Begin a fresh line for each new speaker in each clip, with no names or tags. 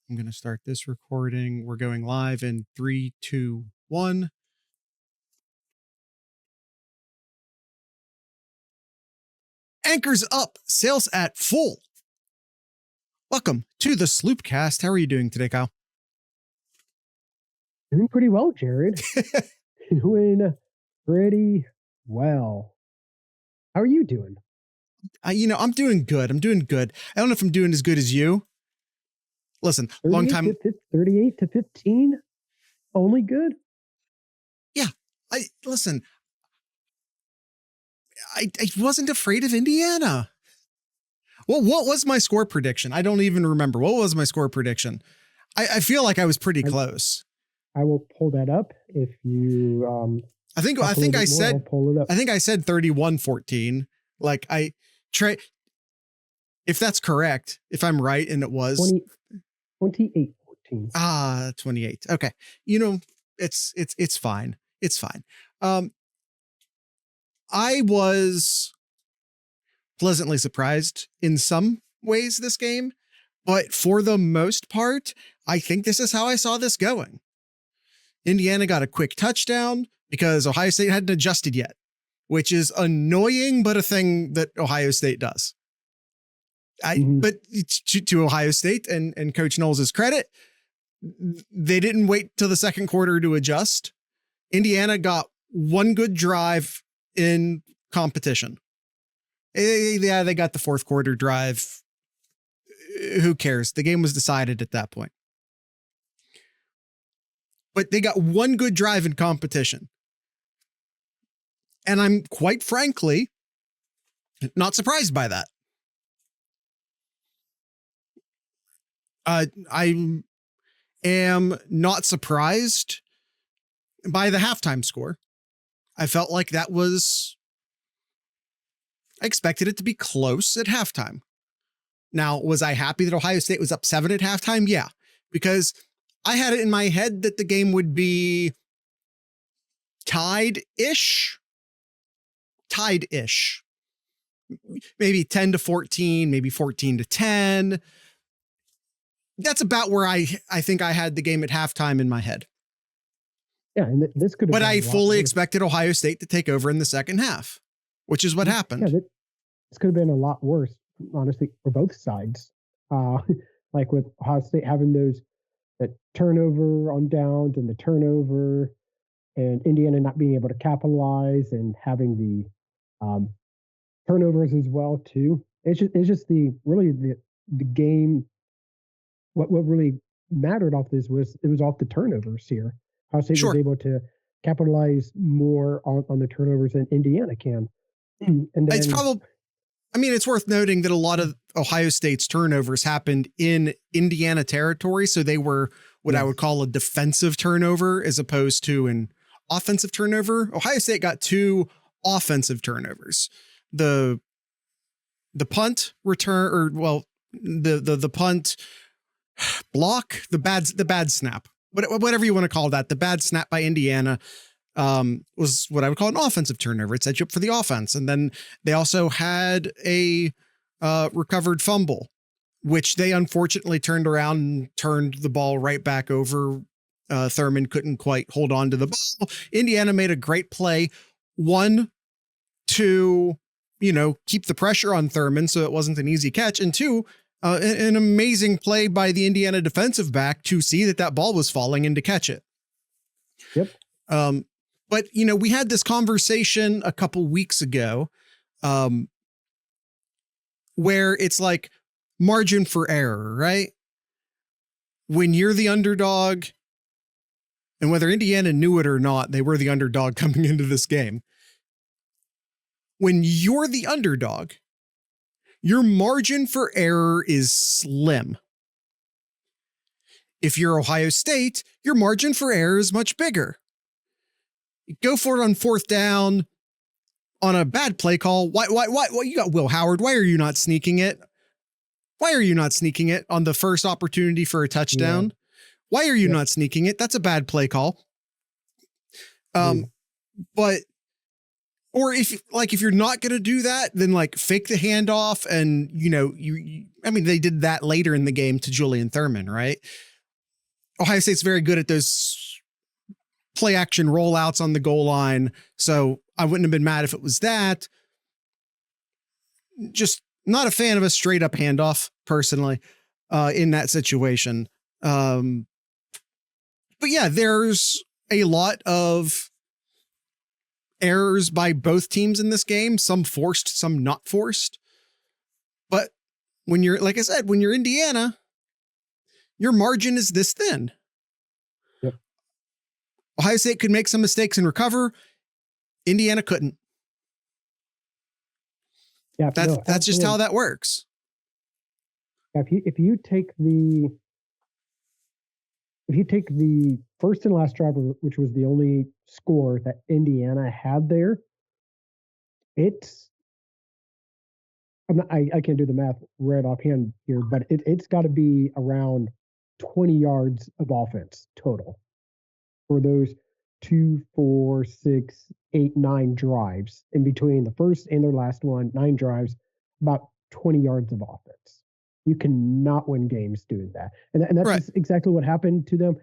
I'm going to start this recording. We're going live in 3, 2, 1. Anchors up, sails at full. Welcome to the Sloopcast. How are you doing today, Kyle?
Doing pretty well, Jared. Doing pretty well. How are you doing?
I'm doing good. I don't know if I'm doing as good as you. Listen, long time.
38 to 15? Only good?
Yeah. I wasn't afraid of Indiana. Well, what was my score prediction? I don't even remember. What was my score prediction? I feel like I was pretty close.
I will pull that up if you
I think I said 31-14. Like if that's correct, if I'm right and it was
28-14.
28. Okay. It's fine. It's fine. I was pleasantly surprised in some ways this game, but for the most part, I think this is how I saw this going. Indiana got a quick touchdown because Ohio State hadn't adjusted yet, which is annoying, but a thing that Ohio State does. But to Ohio State and Coach Knowles' credit, they didn't wait till the second quarter to adjust. Indiana got one good drive in competition. Yeah, they got the fourth quarter drive. Who cares? The game was decided at that point. But they got one good drive in competition. And I'm quite frankly not surprised by that. I am not surprised by the halftime score. I felt like I expected it to be close at halftime. Now, was I happy that Ohio State was up 7 at halftime? Yeah, because I had it in my head that the game would be tied-ish, maybe 10-14, maybe 14-10. That's about where I think I had the game at halftime in my head.
Yeah, and this could have.
But I fully expected Ohio State to take over in the second half, which is what happened.
Yeah, this could have been a lot worse, honestly, for both sides. Like with Ohio State having that turnover on downs and the turnover, and Indiana not being able to capitalize and having the turnovers as well too. It's just the game. What really mattered off this was it was off the turnovers here. Ohio State was able to capitalize more on the turnovers than Indiana can. And then,
it's worth noting that a lot of Ohio State's turnovers happened in Indiana territory. So they were what I would call a defensive turnover as opposed to an offensive turnover. Ohio State got 2 offensive turnovers. The punt return, the punt block, the bad snap, whatever you want to call that. The bad snap by Indiana was what I would call an offensive turnover. It set you up for the offense. And then they also had a recovered fumble, which they unfortunately turned around and turned the ball right back over. Thurman couldn't quite hold on to the ball. Indiana made a great play. 1, to, keep the pressure on Thurman so it wasn't an easy catch. And 2, an amazing play by the Indiana defensive back to see that ball was falling and to catch it.
Yep.
But, we had this conversation a couple weeks ago where it's like margin for error, right? When you're the underdog, and whether Indiana knew it or not, they were the underdog coming into this game. When you're the underdog, your margin for error is slim. If you're Ohio State, your margin for error is much bigger. Go for it on 4th down on a bad play call. Why you got Will Howard? Why are you not sneaking it? Why are you not sneaking it on the first opportunity for a touchdown? Yeah. Why are you not sneaking it? That's a bad play call. But Or if you're not going to do that, then like fake the handoff. And, I mean, they did that later in the game to Julian Thurman, right? Ohio State's very good at those play action rollouts on the goal line. So I wouldn't have been mad if it was that. Just not a fan of a straight up handoff personally, in that situation. But yeah, there's a lot of errors by both teams in this game, some forced, some not forced. But when you're, like I said, when you're Indiana, your margin is this thin.
Yep.
Ohio State could make some mistakes and recover. Indiana couldn't.
Yeah,
that's just how that works.
If you take the first and last drive, which was the only score that Indiana had there, I can't do the math right offhand here, but it's got to be around 20 yards of offense total for those 2, 4, 6, 8, 9 drives in between the first and their last one, 9 drives, about 20 yards of offense. You cannot win games doing that. And that's right. Exactly what happened to them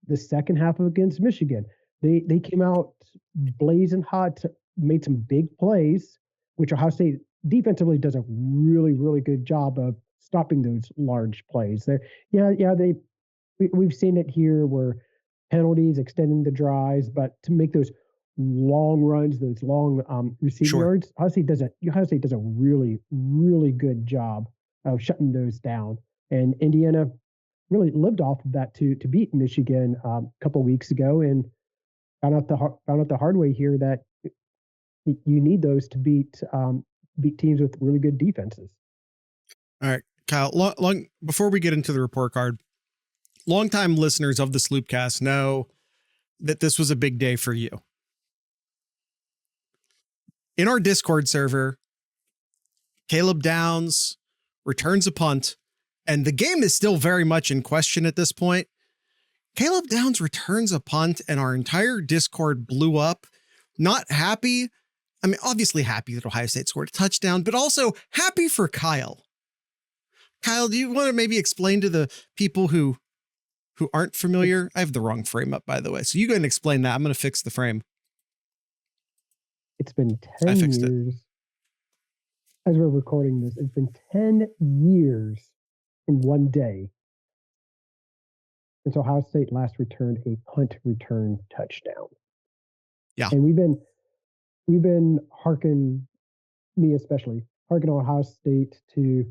the second half against Michigan. They came out blazing hot, made some big plays, which Ohio State defensively does a really, really good job of stopping those large plays. We've seen it here where penalties, extending the drives, but to make those long runs, those long receiving yards, Ohio State does a really, really good job of shutting those down. And Indiana really lived off of that to beat Michigan a couple weeks ago, and found out the hard way here that you need those to beat teams with really good defenses.
All right, Kyle, long before we get into the report card, longtime listeners of the Sloopcast know that this was a big day for you. In our Discord server, Caleb Downs returns a punt, and the game is still very much in question at this point. Caleb Downs returns a punt, and our entire Discord blew up. Not happy. I mean, obviously happy that Ohio State scored a touchdown, but also happy for Kyle. Kyle, do you want to maybe explain to the people who aren't familiar? I have the wrong frame up, by the way. So you go ahead and explain that. I'm going to fix the frame.
It's been 10 years. As we're recording this, it's been 10 years in one day since Ohio State last returned a punt return touchdown.
Yeah.
And we've been harking Ohio State to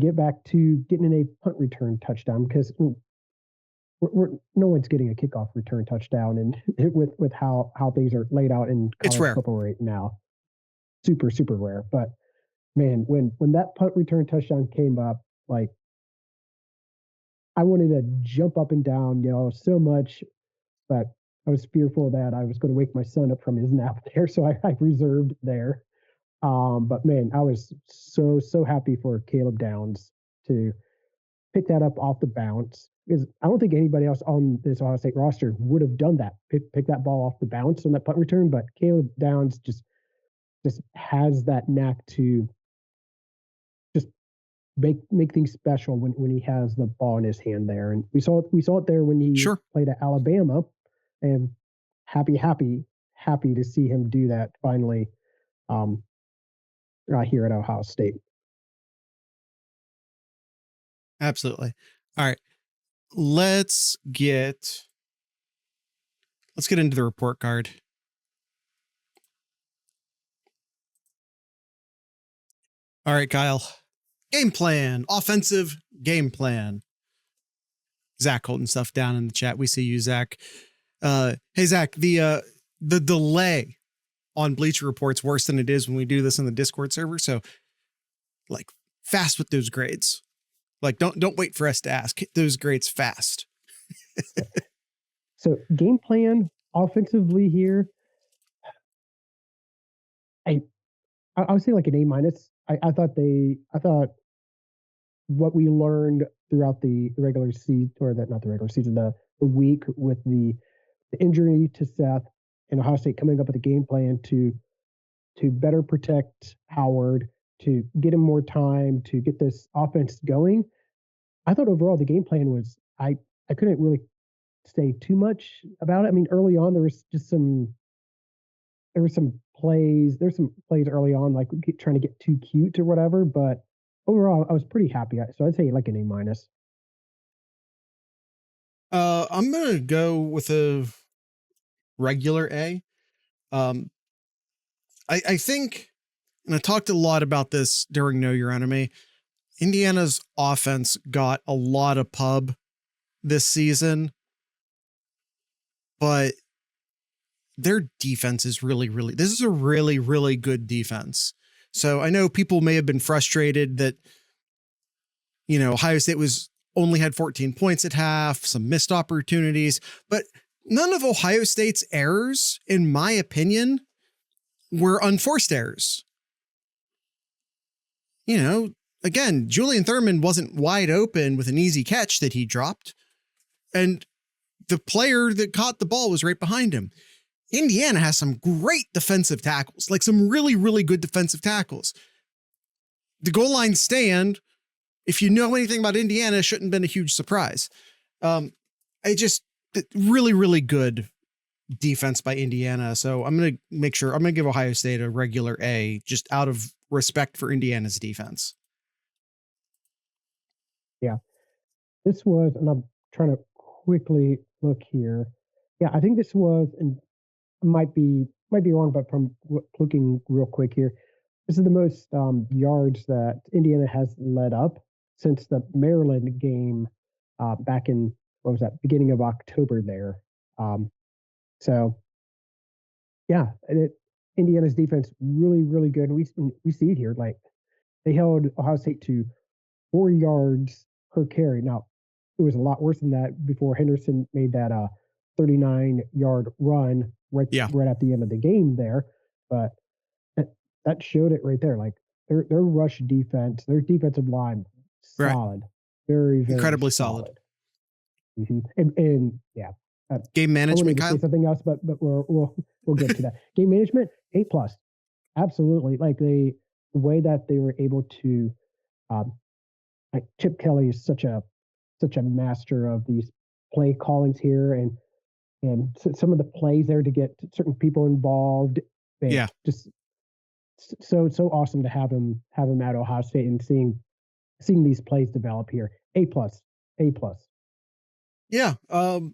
get back to getting in a punt return touchdown, because no one's getting a kickoff return touchdown, and with how things are laid out in college football right now, super, super rare. But man, when that punt return touchdown came up, like, I wanted to jump up and down, so much, but I was fearful that I was going to wake my son up from his nap there, so I reserved there. But man, I was so happy for Caleb Downs to pick that up off the bounce, because I don't think anybody else on this Ohio State roster would have done that, pick that ball off the bounce on that punt return. But Caleb Downs just has that knack to just make things special when he has the ball in his hand there. And we saw it there when he played at Alabama, and happy to see him do that finally here at Ohio State.
Absolutely. All right. Let's get into the report card. All right, Kyle. Game plan, offensive game plan. Zach holding stuff down in the chat. We see you, Zach. Hey, Zach, the delay on Bleacher Report's worse than it is when we do this in the Discord server. So, like, fast with those grades. Like, don't wait for us to ask. Hit those grades fast.
So, game plan offensively here, I would say like an A-. I thought what we learned throughout the regular season, or not the regular season, the week with the injury to Seth, and Ohio State coming up with a game plan to to better protect Howard, to get him more time, to get this offense going. I thought overall the game plan was I couldn't really say too much about it. I mean, early on there were some plays early on like trying to get too cute or whatever, but overall I was pretty happy. So I'd say like an A minus.
I'm gonna go with a regular A. I think, and I talked a lot about this during Know Your Enemy, Indiana's offense got a lot of pub this season, but their defense is this is a really, really good defense. So I know people may have been frustrated that, Ohio State only had 14 points at half, some missed opportunities, but none of Ohio State's errors, in my opinion, were unforced errors. Again, Julian Thurman wasn't wide open with an easy catch that he dropped, and the player that caught the ball was right behind him. Indiana has some great defensive tackles, like some really, really good defensive tackles. The goal line stand, if you know anything about Indiana, shouldn't have been a huge surprise. Really, really good defense by Indiana. So I'm going to give Ohio State a regular A, just out of respect for Indiana's defense.
Yeah, this was, and I'm trying to quickly look here. Yeah, I think this was, and might be wrong, but from looking real quick here, this is the most yards that Indiana has led up since the Maryland game back in, what was that, beginning of October there. So, yeah, Indiana's defense really, really good. We see it here. Like, they held Ohio State to 4 yards per carry. Now, it was a lot worse than that before Henderson made that 39-yard run right at the end of the game there. But that showed it right there. Like, their rush defense, their defensive line, solid, very, very
incredibly solid.
Mm-hmm. And yeah,
game management.
I say something else, but we'll get to that. Game management, A+, absolutely. Like the way that they were able to, like Chip Kelly is such a master of these play callings here, and some of the plays there to get certain people involved. Just so awesome to have him at Ohio State and seeing these plays develop here. A+.
Yeah. I'm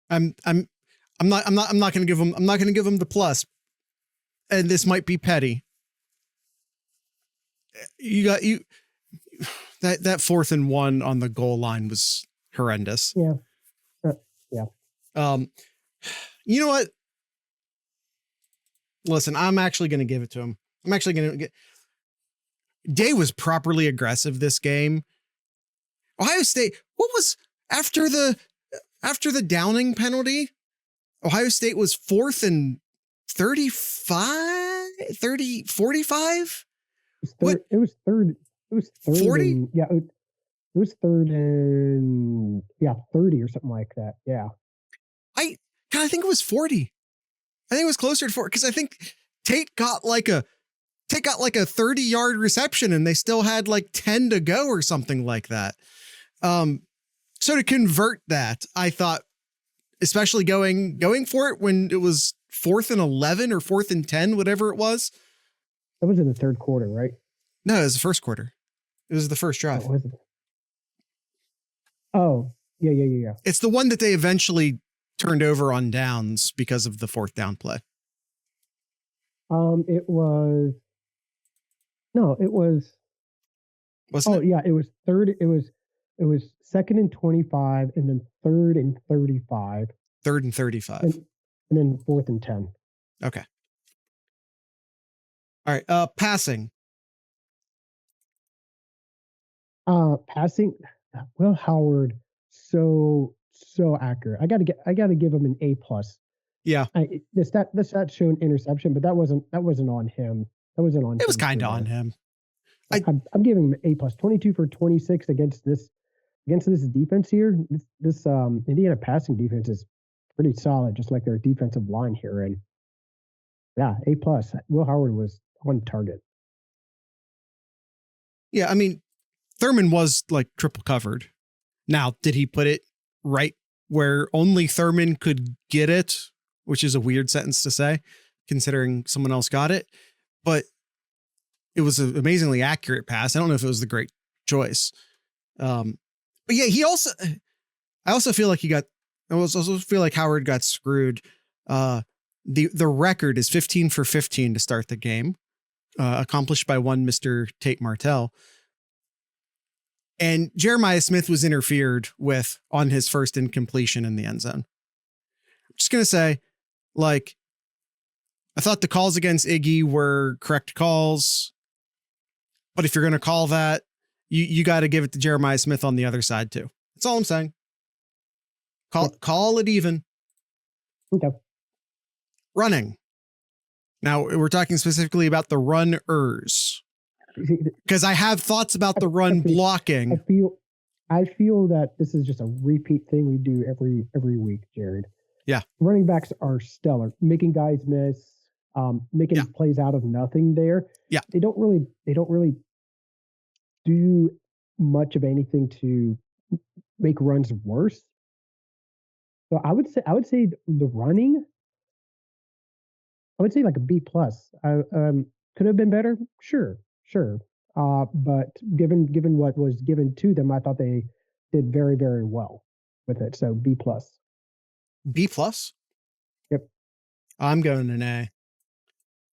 not going to give him the plus. And this might be petty. That 4th and 1 on the goal line was horrendous.
Yeah.
You know what? Listen, I'm actually going to give it to him. I'm actually going to get. Day was properly aggressive this game. Ohio State, what was after the Downing penalty? Ohio State was 4th and 35, 30, 45.
It was third. It was
40.
It was 3rd and 30 or something like that. Yeah.
I think it was 40. I think it was closer to 40 because I think Tate got like a 30-yard reception and they still had like 10 to go or something like that. So to convert that, I thought, especially going for it when it was 4th and 11 or 4th and 10, whatever it was.
That was in the third quarter, right?
No, it was the first quarter. It was the first drive.
Oh, was it? Oh, yeah.
It's the one that they eventually turned over on downs because of the 4th down play.
It was.
Wasn't it?
Yeah, it was third. It was 2nd and 25, and then 3rd and 35.
3rd and 35.
And then 4th and 10.
Okay. All right. Passing.
Passing. Will Howard, so accurate. I gotta give him an A+.
Yeah.
The stat showed interception, but that wasn't on him. That wasn't on.
It was kind of on him.
I'm giving him A+. 22 for 26 against this defense here. This Indiana passing defense is pretty solid, just like their defensive line here. And Yeah, A plus. Will Howard was on target.
Yeah, I mean, Thurman was like triple covered. Now, did he put it right where only Thurman could get it, which is a weird sentence to say, considering someone else got it, but it was an amazingly accurate pass. I don't know if it was the great choice. But yeah, I also feel like I also feel like Howard got screwed. The record is 15 for 15 to start the game, accomplished by one Mr. Tate Martell. And Jeremiah Smith was interfered with on his first incompletion in the end zone. I'm just going to say, like, I thought the calls against Iggy were correct calls, but if you're going to call that, you got to give it to Jeremiah Smith on the other side too. That's all I'm saying. Call it even.
Okay.
Running. Now we're talking specifically about the runners, because I have thoughts about the run blocking.
I feel that this is just a repeat thing we do every week, Jared.
Yeah.
Running backs are stellar, making guys miss, making plays out of nothing there.
Yeah.
They don't really do much of anything to make runs worse. So I would say the running, I would say like a B plus. Could have been better, sure. But given what was given to them, I thought they did very, very well with it. So B plus.
B plus.
Yep.
I'm going an A.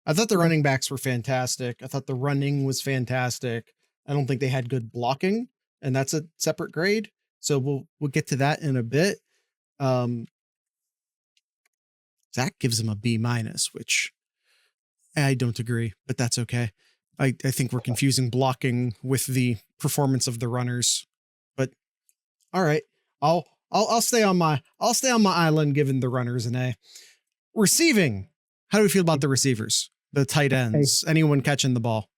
I thought the running backs were fantastic. I thought the running was fantastic. I don't think they had good blocking, and that's a separate grade. So we'll get to that in a bit. Zach gives him a B minus, which I don't agree, but that's okay. I think we're confusing blocking with the performance of the runners. But all right, I'll stay on my island, giving the runners an A. Receiving. How do we feel about the receivers? The tight ends, anyone catching the ball?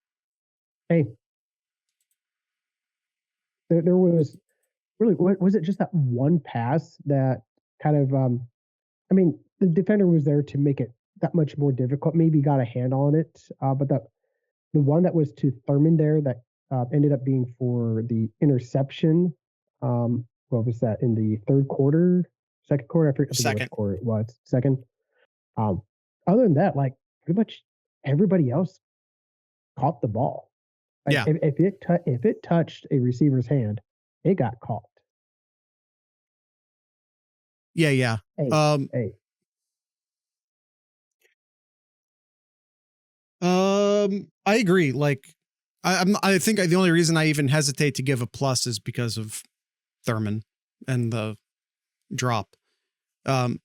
Hey, there was really, what was it? Just that one pass that kind of, I mean, the defender was there to make it that much more difficult. Maybe got a hand on it, but the one that was to Thurman there that ended up being for the interception. What was that in the third quarter, second quarter? I forget what quarter it was. Second. Other than that, like pretty much everybody else caught the ball. Like,
yeah.
If it touched a receiver's hand, it got caught.
Yeah.
Hey.
I agree. Like, I think the only reason I even hesitate to give a plus is because of Thurman and the drop. I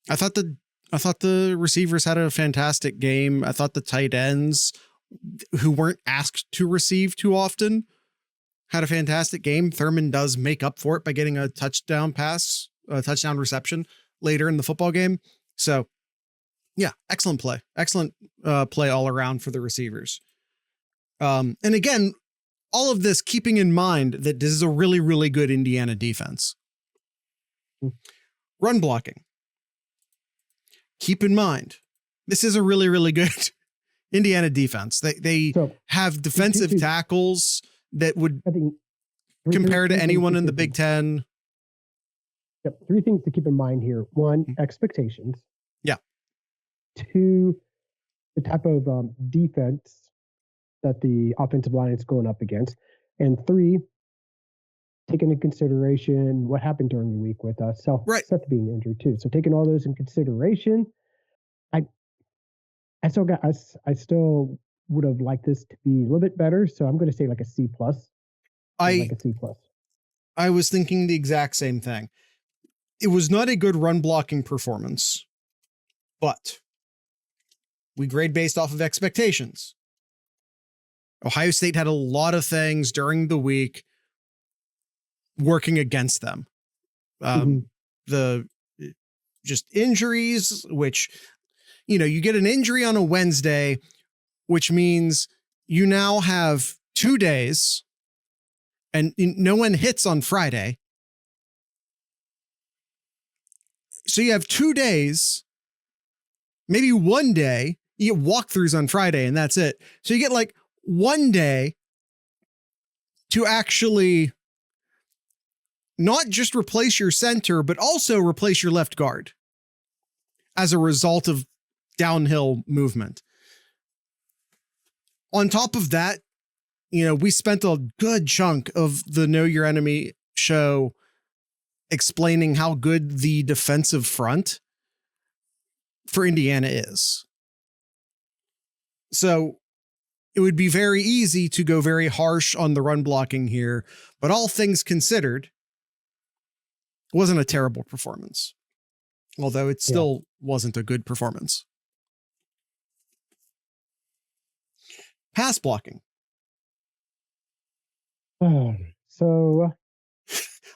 thought the receivers had a fantastic game. I thought the tight ends, who weren't asked to receive too often, had a fantastic game. Thurman does make up for it by getting a touchdown reception later in the football game. So yeah, excellent play. Excellent play all around for the receivers. And again, all of this keeping in mind that this is a really, really good Indiana defense. Run blocking. Keep in mind, this is a really, really good Indiana defense. They have defensive tackles that would compare to anyone in the Big Ten.
Yep. Three things to keep in mind here. One, expectations.
Yeah.
Two, the type of defense that the offensive line is going up against. And three, taking into consideration what happened during the week with Seth being injured too. So taking all those in consideration, I still would have liked this to be a little bit better. So I'm going to say like a C plus. Like a C plus.
I was thinking the exact same thing. It was not a good run blocking performance, but we grade based off of expectations. Ohio State had a lot of things during the week working against them. The just injuries, which, you get an injury on a Wednesday, which means you now have 2 days and no one hits on Friday. So you have 2 days maybe one day. You get walkthroughs on Friday and that's it. So you get like one day to actually not just replace your center, but also replace your left guard as a result of downhill movement. On top of that, we spent a good chunk of the Know Your Enemy show explaining how good the defensive front for Indiana is. So it would be very easy to go very harsh on the run blocking here, but all things considered, it wasn't a terrible performance. Although it still wasn't a good performance. Pass blocking.
So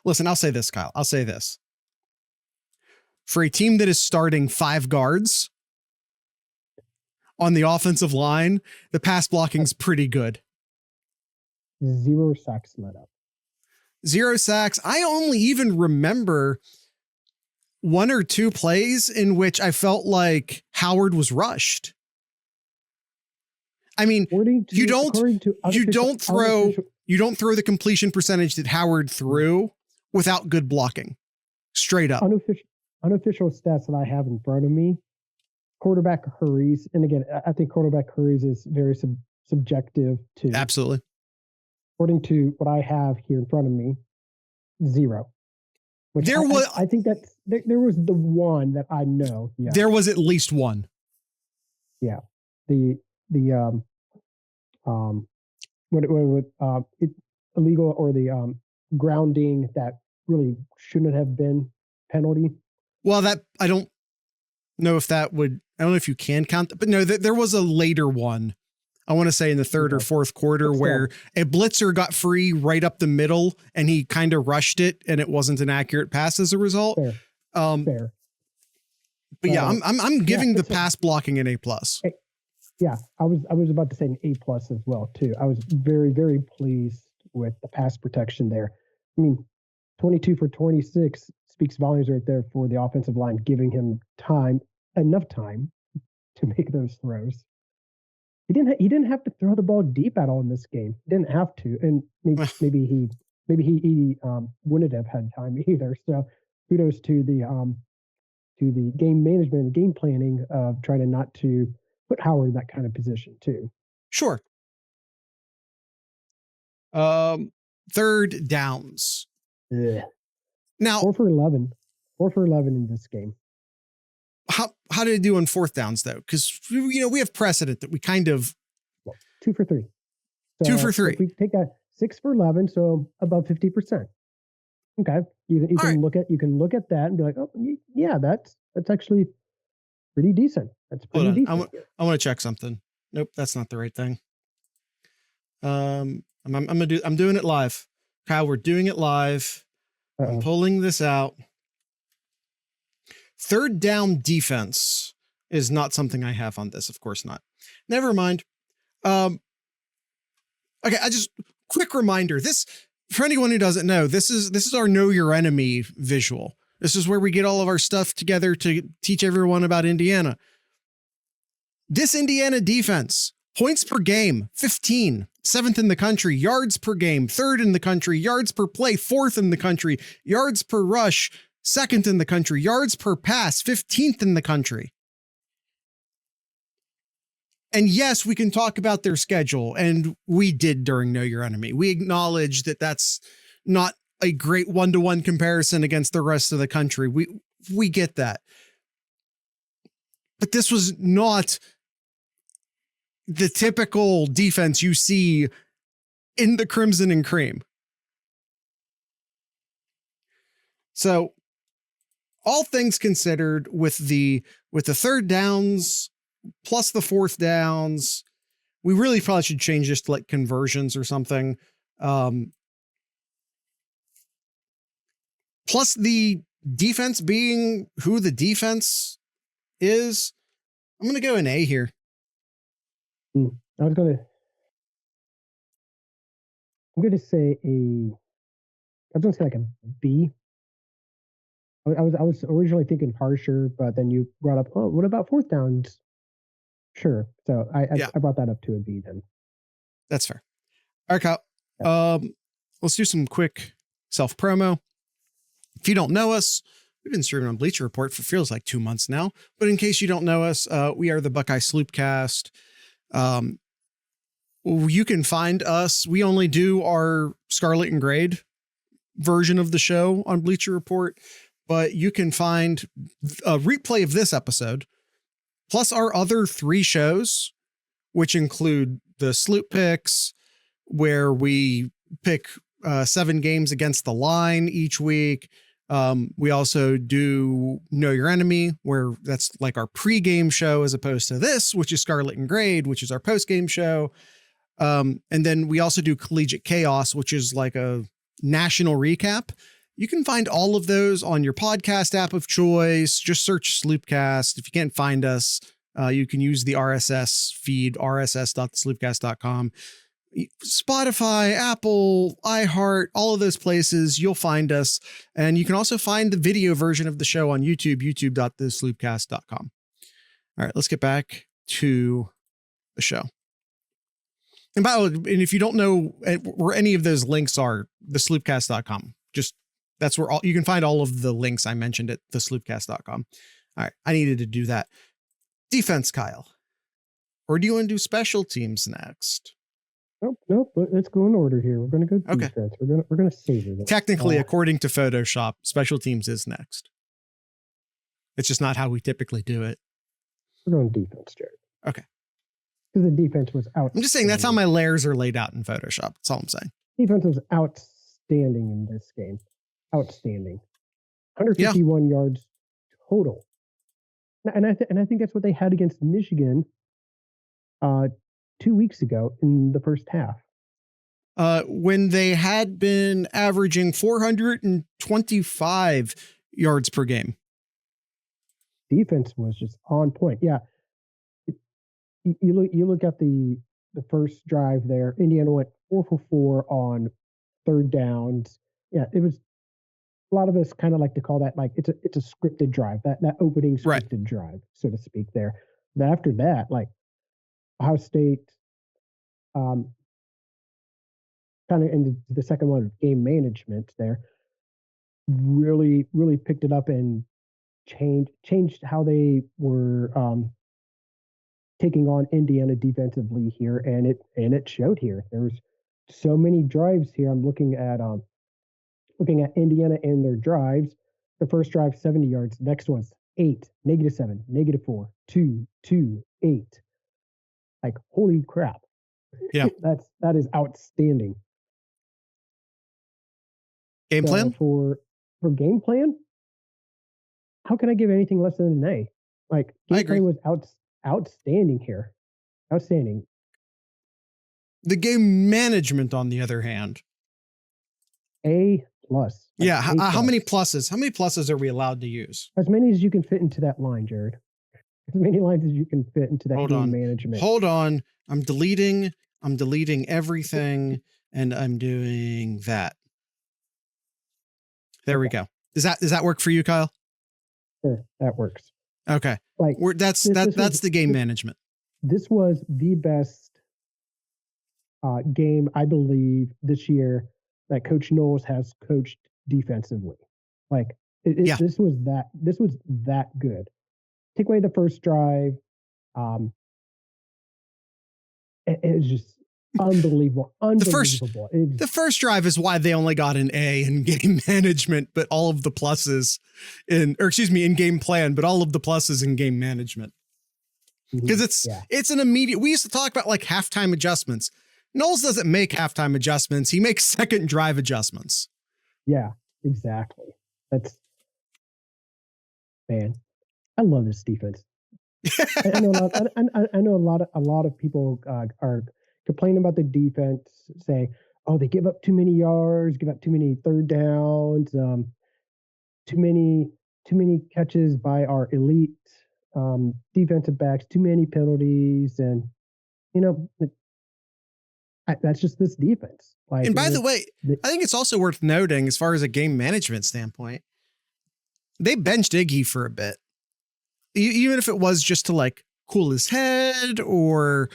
listen, I'll say this, Kyle. I'll say this. For a team that is starting 5 guards on the offensive line, the pass blocking's pretty good.
0 sacks let up.
0 sacks. I only even remember 1 or 2 plays in which I felt like Howard was rushed. I mean, you don't throw the completion percentage that Howard threw without good blocking. Straight up.
Unofficial stats that I have in front of me, quarterback hurries, and again, I think quarterback hurries is very subjective too.
Absolutely.
According to what I have here in front of me, 0. I think that there was the one that I know. Yeah.
There was at least one.
Yeah. Illegal or the grounding that really shouldn't have been penalty.
Well, I don't know if that would, I don't know if you can count that, but no, there was a later one. I want to say in the third or fourth quarter where a blitzer got free right up the middle and he kind of rushed it and it wasn't an accurate pass as a result.
Fair.
But yeah, I'm giving the pass blocking an A+.
Yeah, I was about to say an A+ as well too. I was very, very pleased with the pass protection there. I mean, 22 for 26 speaks volumes right there for the offensive line, giving him enough time to make those throws. He didn't have to throw the ball deep at all in this game. He didn't have to, and maybe he wouldn't have had time either. So kudos to the game management and game planning of trying to not to put Howard in that kind of position too.
Sure. Third downs.
Yeah.
Now
4 for 11 in this game.
How did it do on 4th downs though? Because we have precedent that we kind of
2 for 3. So
2 for 3.
If we take that 6 for 11, so above 50%. Okay, you can look at that and be like, oh yeah, that's actually pretty decent. That's pretty decent.
I want to check something. Nope, that's not the right thing. I'm doing it live. Kyle, we're doing it live. I'm pulling this out. Third down defense is not something I have on this. Of course not. Never mind. Okay. Quick reminder. This, for anyone who doesn't know, this is our Know Your Enemy visual. This is where we get all of our stuff together to teach everyone about Indiana. This Indiana defense, points per game, 15, 7th in the country, yards per game, 3rd in the country, yards per play, 4th in the country, yards per rush, 2nd in the country, yards per pass, 15th in the country. And yes, we can talk about their schedule, and we did during Know Your Enemy. We acknowledge that that's not a great one-to-one comparison against the rest of the country. We get that. But this was not the typical defense you see in the Crimson and Cream. So all things considered, with the 3rd downs plus the 4th downs, we really probably should change this to like conversions or something. Plus the defense being who the defense is, I'm going to go an A here.
I'm going to say like a B. I was originally thinking harsher, but then you brought up, oh, what about fourth downs? Sure. So
Yeah,
I brought that up to a B then.
that's fair. All right, Kyle. Let's do some quick self promo. If you don't know us, we've been streaming on Bleacher Report for feels like 2 months now. But in case you don't know us, we are the Buckeye Sloopcast. You can find us. We only do our Scarlet and Grade version of the show on Bleacher Report, but you can find a replay of this episode, plus our other 3 shows, which include the Sloop Picks, where we pick 7 games against the line each week. We also do Know Your Enemy, where that's like our pre-game show, as opposed to this, which is Scarlet and Grade, which is our post-game show. And then we also do Collegiate Chaos, which is like a national recap. You can find all of those on your podcast app of choice. Just search Sloopcast. If you can't find us, you can use the RSS feed, rss.thesloopcast.com. Spotify, Apple, iHeart, all of those places, you'll find us. And you can also find the video version of the show on YouTube, youtube.thesloopcast.com. All right, let's get back to the show. And if you don't know where any of those links are, thesloopcast.com. Just that's where you can find all of the links I mentioned at thesloopcast.com. All right, I needed to do that. Defense, Kyle. Or do you want to do special teams next?
Nope. Let's go in order here. We're going to go defense.
Okay.
We're gonna savor this.
Technically, according to Photoshop, special teams is next. It's just not how we typically do it.
We're going defense, Jared.
Okay.
Because the defense was out.
I'm just saying that's how my layers are laid out in Photoshop. That's all I'm saying.
Defense was outstanding in this game. Outstanding. 151 yards total. And I think that's what they had against Michigan 2 weeks ago in the first half.
When they had been averaging 425 yards per game.
Defense was just on point. Yeah. You look at the first drive there. Indiana went 4 for 4 on third downs. Yeah, it was a lot of us kind of like to call that like it's a scripted drive, that opening scripted drive, so to speak there. But after that, like Ohio State kind of in the second one of game management there really picked it up and changed how they were taking on Indiana defensively here, and it showed here. There's so many drives here. I'm looking at Indiana and their drives. The first drive 70 yards, next one's 8, -7, -4, 2, 2, 8. Like holy crap.
Yeah.
that is outstanding.
Game plan?
For game plan, how can I give anything less than an A? Like game plan was outstanding here. Outstanding.
The game management, on the other hand,
A+. Like
yeah. How many pluses? How many pluses are we allowed to use?
As many as you can fit into that line, Jared. As many lines as you can fit into that game management.
Hold on. I'm deleting everything, and I'm doing that. There we go. Does that work for you, Kyle?
Sure, that works.
Okay.
Like
that's the game management.
This was the best game, I believe, this year that Coach Knowles has coached defensively. Like this was that good. Take away the first drive. It was just unbelievable.
The first drive is why they only got an A in game management, but all of the pluses in game plan, but all of the pluses in game management. Because it's an immediate. We used to talk about like halftime adjustments. Knowles doesn't make halftime adjustments. He makes second drive adjustments.
Yeah, exactly. Man, I love this defense. I know a lot of people are complaining about the defense, saying, "Oh, they give up too many yards, give up too many third downs, too many catches by our elite defensive backs, too many penalties," and that's just this defense.
And by the way, I think it's also worth noting, as far as a game management standpoint, they benched Iggy for a bit. Even if it was just to like cool his head or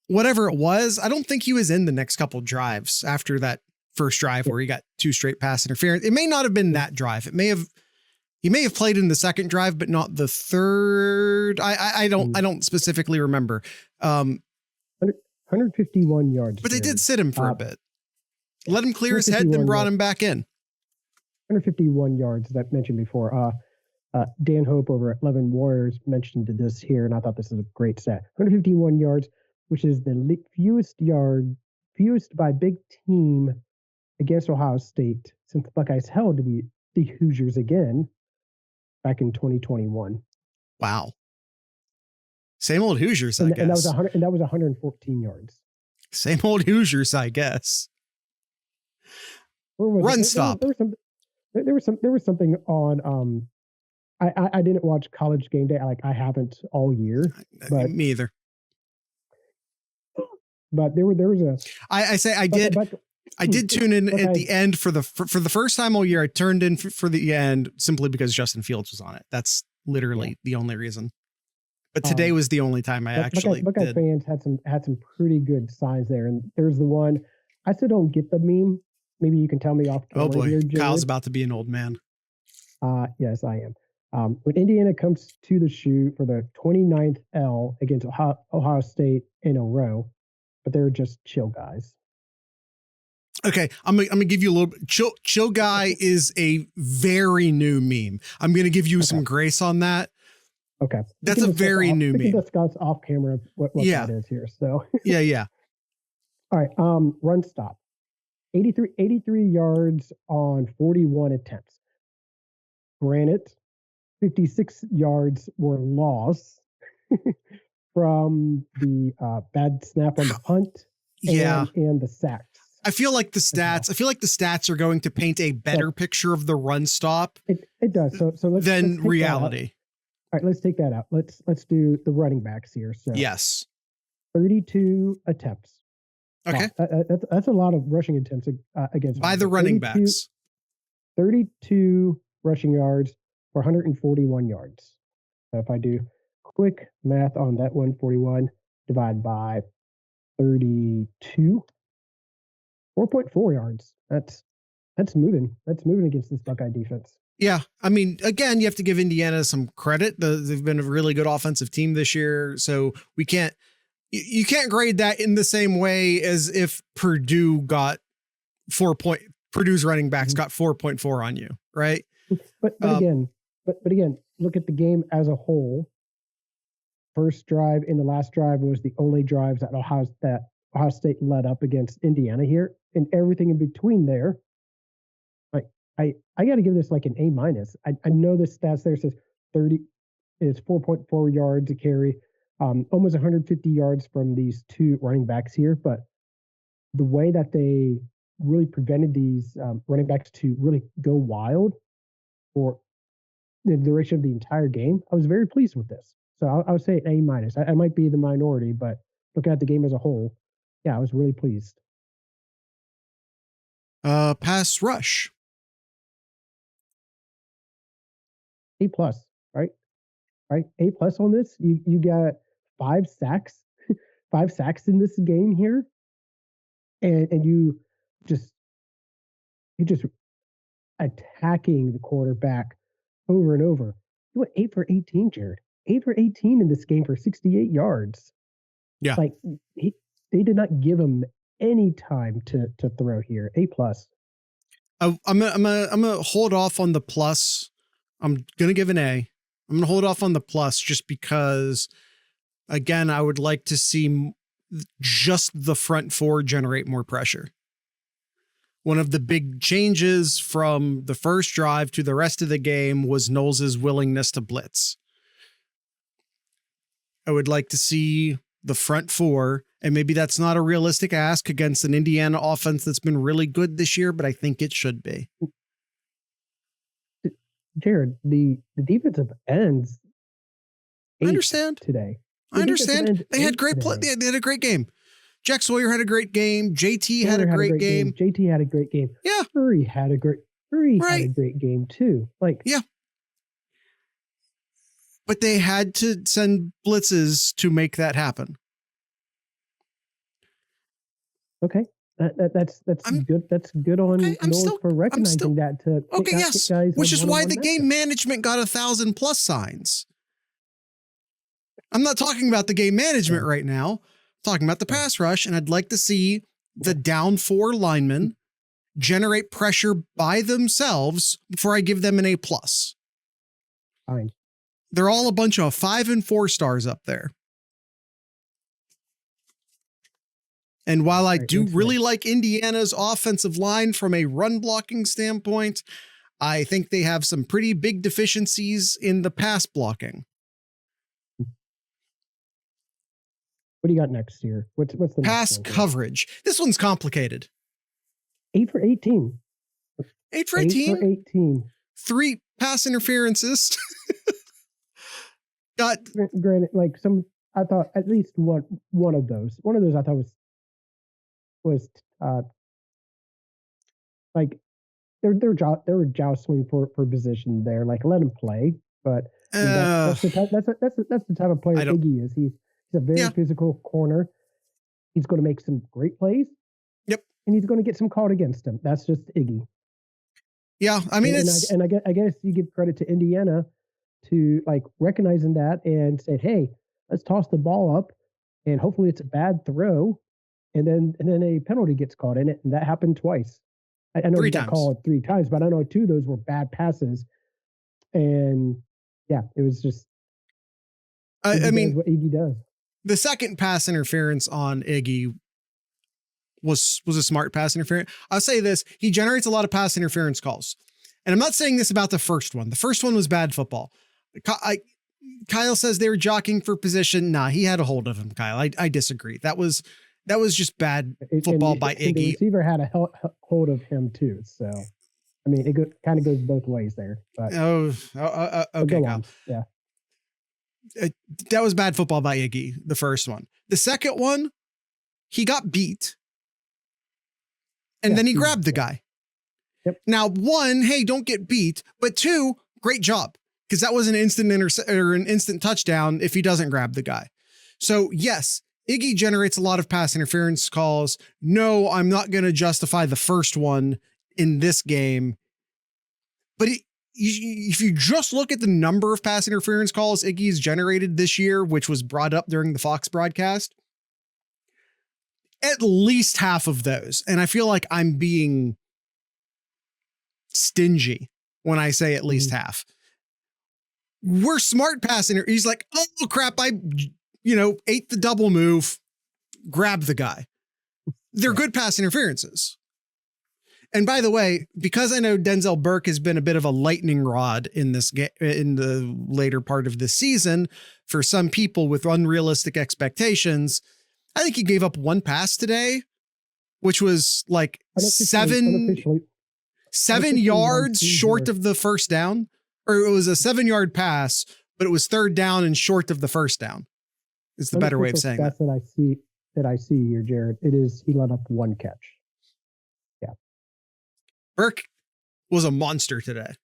whatever it was, I don't think he was in the next couple drives after that first drive where he got 2 straight pass interference. It may not have been that drive. He may have played in the second drive, but not the third. I don't specifically remember.
151 yards.
But they did sit him for a bit. Let him clear his head, then brought him back in.
151 yards that I mentioned before. Dan Hope over at 11 Warriors mentioned this here, and I thought this is a great stat. 151 yards, which is the fewest by big team against Ohio State since the Buckeyes held the Hoosiers again back in 2021.
Wow. Same old Hoosiers, I guess.
And that was 114 yards.
Same old Hoosiers, I guess. Run stop.
There was something on. I didn't watch College Game Day. I haven't all year. But,
me either.
But there was a.
I did tune in at the end for the first time all year. I turned in for the end simply because Justin Fields was on it. That's literally the only reason. But today was the only time I actually
Buckeye fans had some pretty good signs there, and there's the one. I still don't get the meme. Maybe you can tell me off camera.
Oh boy,
here,
Kyle's about to be an old man.
Yes, I am. When Indiana comes to the shoe for the 29th L against Ohio State in a row, but they're just chill guys.
Okay, I'm gonna give you a little bit. Chill guy is a very new meme. I'm gonna give you some grace on that.
Okay,
that's a very new meme.
We can discuss off camera what that is here. So
yeah.
All right. Run stop. 83 yards on 41 attempts. Granted, 56 yards were lost from the bad snap on the punt. And the sacks.
I feel like the stats are going to paint a better picture of the run stop.
It does. So let's
than reality.
All right, let's take that out. Let's do the running backs here. So
yes,
32 attempts.
Okay,
wow, that's a lot of rushing attempts against
by the running backs.
32 rushing yards for 141 yards. So if I do quick math on that 141, divide by 32, 4.4 yards. That's moving. That's moving against this Buckeye defense.
Yeah. I mean, again, you have to give Indiana some credit. They've been a really good offensive team this year. So you can't grade that in the same way as if Purdue got Purdue's running backs got 4.4 on you. Right.
But again, look at the game as a whole. First drive and the last drive was the only drives that Ohio State led up against Indiana here, and everything in between there. I got to give this like an A-. I know the stats there says 30 is 4.4 yards a carry, almost 150 yards from these two running backs here. But the way that they really prevented these running backs to really go wild for the duration of the entire game, I was very pleased with this. So I would say an A-. I might be the minority, but looking at the game as a whole, yeah, I was really pleased.
Pass rush.
A+, right? A+ on this. You got 5 sacks, 5 sacks in this game here, and you just attacking the quarterback over and over. You went 8 for 18, Jared. 8 for 18 in this game for 68 yards.
Yeah,
like they did not give him any time to throw here. A+.
I'm gonna hold off on the plus. I'm gonna give an A. I'm gonna hold off on the plus just because, again, I would like to see just the front four generate more pressure. One of the big changes from the first drive to the rest of the game was Knowles' willingness to blitz. I would like to see the front four, and maybe that's not a realistic ask against an Indiana offense that's been really good this year, but I think it should be.
Jared, the defensive ends.
I understand
today.
I understand. They had great play. They had a great game. Jack Sawyer had a great game. JT had a great game.
JT had a great game.
Yeah.
Murray had a great game too. Like,
yeah. But they had to send blitzes to make that happen.
Okay. That's good. That's good on Knowles for recognizing that.
Yes. Which is why the game management got 1,000+ signs. I'm not talking about the game management right now. I'm talking about the pass rush, and I'd like to see the down 4 linemen generate pressure by themselves before I give them an A+.
Fine.
They're all a bunch of 5 and 4 stars up there. And while I do really like Indiana's offensive line from a run blocking standpoint, I think they have some pretty big deficiencies in the pass blocking.
What do you got next here? What's the
pass
next one
coverage? This one's complicated.
8 for 18.
8 for 18.
8 for 18.
3 pass interferences. Got
granted, like I thought at least one of those I thought was like they were joustling for position there. Like, let him play, but that's the type of player Iggy is. He's a very physical corner. He's going to make some great plays.
Yep,
and he's going to get some called against him. That's just Iggy.
Yeah, I mean,
I guess you give credit to Indiana to like recognizing that and say, hey, let's toss the ball up, and hopefully it's a bad throw, and then a penalty gets called in it, and that happened twice. I know he got called 3 times, but I know 2 of those were bad passes, and yeah, it was just.
I mean,
what Iggy does.
The second pass interference on Iggy was a smart pass interference. I'll say this: he generates a lot of pass interference calls, and I'm not saying this about the first one. The first one was bad football. Kyle says they were jockeying for position. Nah, he had a hold of him, Kyle. I disagree. That was just bad football by Iggy.
The receiver had a hold of him too. So, I mean, it kind of goes both ways there. But
okay, Kyle.
Yeah.
That was bad football by Iggy, the first one. The second one, he got beat, and then he grabbed the guy.
Yep.
Now, 1, hey, don't get beat, but 2, great job, because that was an instant touchdown if he doesn't grab the guy. So yes, Iggy generates a lot of pass interference calls. No, I'm not going to justify the first one in this game, but if you just look at the number of pass interference calls Iggy's generated this year, which was brought up during the Fox broadcast, at least half of those. And I feel like I'm being stingy when I say at least half. We're smart passing. He's like, oh crap, I ate the double move, grab the guy. They're good pass interferences. And by the way, because I know Denzel Burke has been a bit of a lightning rod in this in the later part of this season, for some people with unrealistic expectations, I think he gave up 1 pass today, which was like 7 yards short of the first down, or it was a 7-yard pass, but it was 3rd down and short of the first down. Is the better way of saying that.
That I see here, Jared. It is he let up 1 catch.
Burke was a monster today.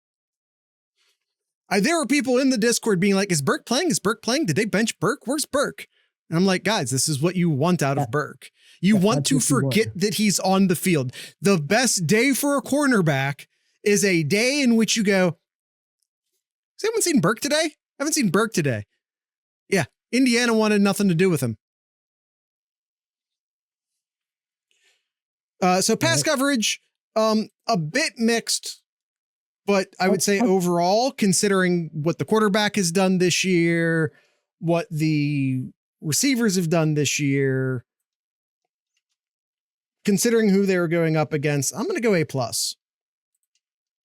There were people in the Discord being like, is Burke playing? Is Burke playing? Did they bench Burke? Where's Burke? And I'm like, guys, this is what you want out of Burke. You want to forget that he's on the field. The best day for a cornerback is a day in which you go, has anyone seen Burke today? I haven't seen Burke today. Yeah, Indiana wanted nothing to do with him. So pass coverage, a bit mixed, but I would say overall, considering what the quarterback has done this year, what the receivers have done this year, considering who they were going up against, I'm going to go A+.